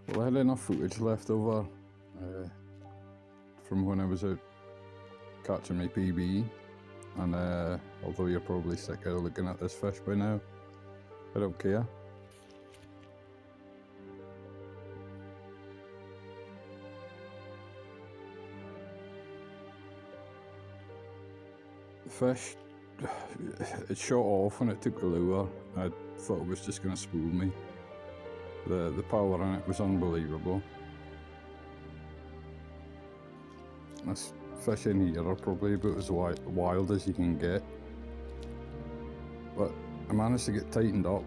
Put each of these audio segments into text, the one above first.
Well, I had enough footage left over from when I was out catching my PB, and although you're probably sick of looking at this fish by now, I don't care. The fish, it shot off when it took the lure. I thought it was just going to spool me. The power in it was unbelievable. This fish in here are probably about as wild as you can get. But I managed to get tightened up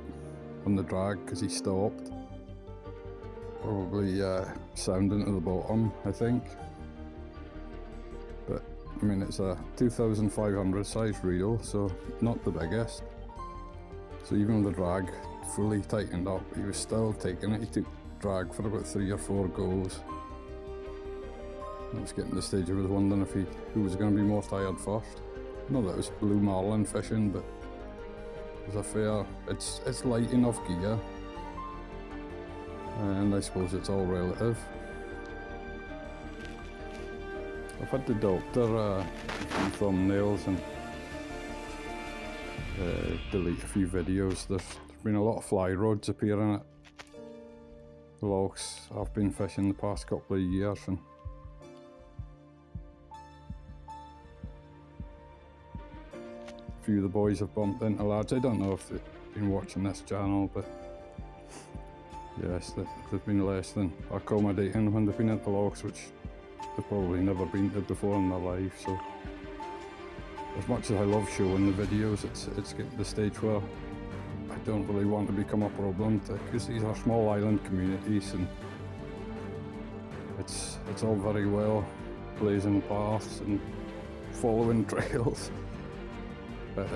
on the drag because he stopped. Probably sounding to the bottom, I think. But I mean, it's a 2,500 size reel, so not the biggest. So even with the drag fully tightened up, he was still taking it. He took drag for about 3 or 4 goes. I was getting to the stage I was wondering if who was going to be more tired first. Not that it was blue marlin fishing, but it was a fair. It's light enough gear, and I suppose it's all relative. I've had the doctor a few thumbnails and delete a few videos. There's been a lot of fly rods appearing at the lochs I've been fishing the past couple of years, and a few of the boys have bumped into lads. I don't know if they've been watching this channel, but yes, they've been less than accommodating when they've been at the lochs, which they've probably never been to before in their life. So as much as I love showing the videos, it's getting to the stage where I don't really want to become a problem, because these are small island communities, and it's all very well blazing paths and following trails. But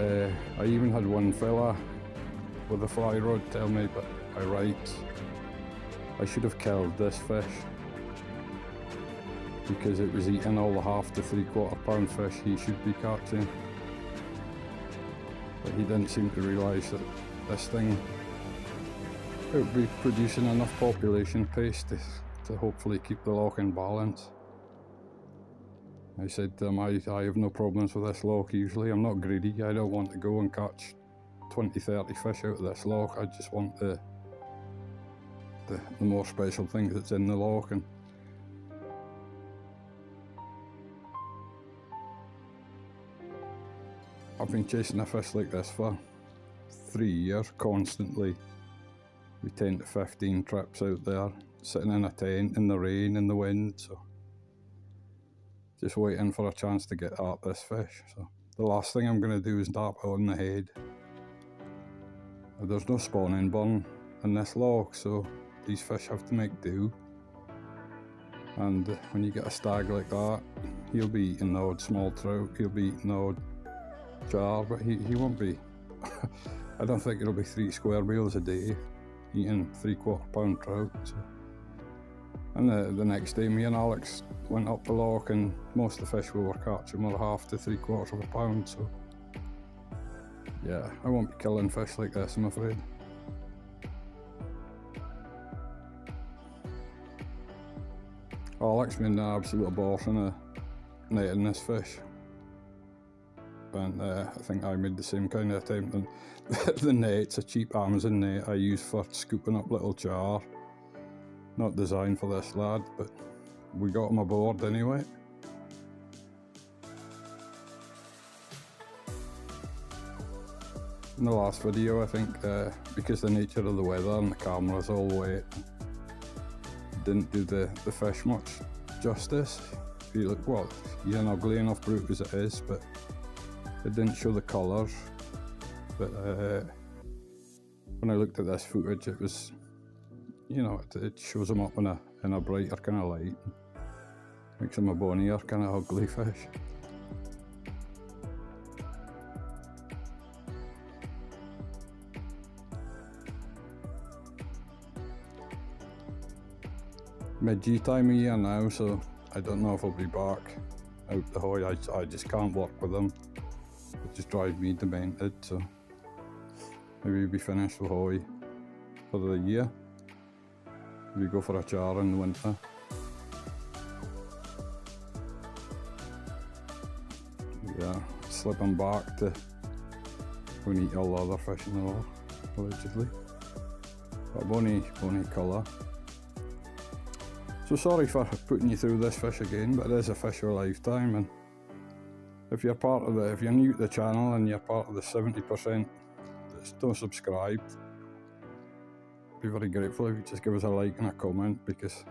I even had one fella with a fly rod tell me, but I should have killed this fish because it was eating all the 1/2 to 3/4 pound fish he should be catching. But he didn't seem to realise that this thing, it would be producing enough population pace to hopefully keep the loch in balance. I said to him, I have no problems with this loch usually. I'm not greedy. I don't want to go and catch 20-30 fish out of this loch. I just want the more special things that's in the loch. And I've been chasing a fish like this for 3 years, constantly. We 10 to 15 trips out there, sitting in a tent in the rain, in the wind, so just waiting for a chance to get at this fish. So the last thing I'm going to do is tap it on the head. There's no spawning burn in this loch, so these fish have to make do. And when you get a stag like that, he'll be eating the odd small trout, he'll be eating the odd jar, but he won't be. I don't think it'll be 3 square meals a day eating 3/4 pound trout. So. And the next day, me and Alex went up the loch, and most of the fish we were catching were 1/2 to 3/4 pound. So yeah, I won't be killing fish like this, I'm afraid. Alex made an absolute abortion of netting this fish. And I think I made the same kind of attempt. And the net's a cheap Amazon net I use for scooping up little char. Not designed for this lad, but we got him aboard anyway. In the last video, I think, because the nature of the weather and the camera's all wet, didn't do the fish much justice. Well, he's an ugly enough brute as it is, but it didn't show the colours. But when I looked at this footage, it was, you know, it shows him up in a brighter kind of light, makes him a bonnier kind of ugly fish. Mid-G time of year now, so I don't know if I'll be back out the hoy. I just can't work with them. It just drives me demented, so maybe we'll be finished with hoy for the year. if you go for a char in the winter. Yeah, slipping back to when you eat all the other fish in the lure, allegedly. But bonny colour. So sorry for putting you through this fish again, but it is a fish of a lifetime, and if you're if you're new to the channel and you're part of the 70% that's still subscribed, I'd be very grateful if you just give us a like and a comment, because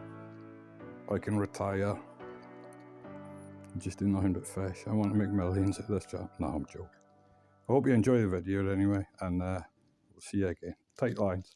I can retire and just do nothing but fish. I want to make millions at this channel. No, I'm joking. I hope you enjoy the video anyway, and we'll see you again. Tight lines.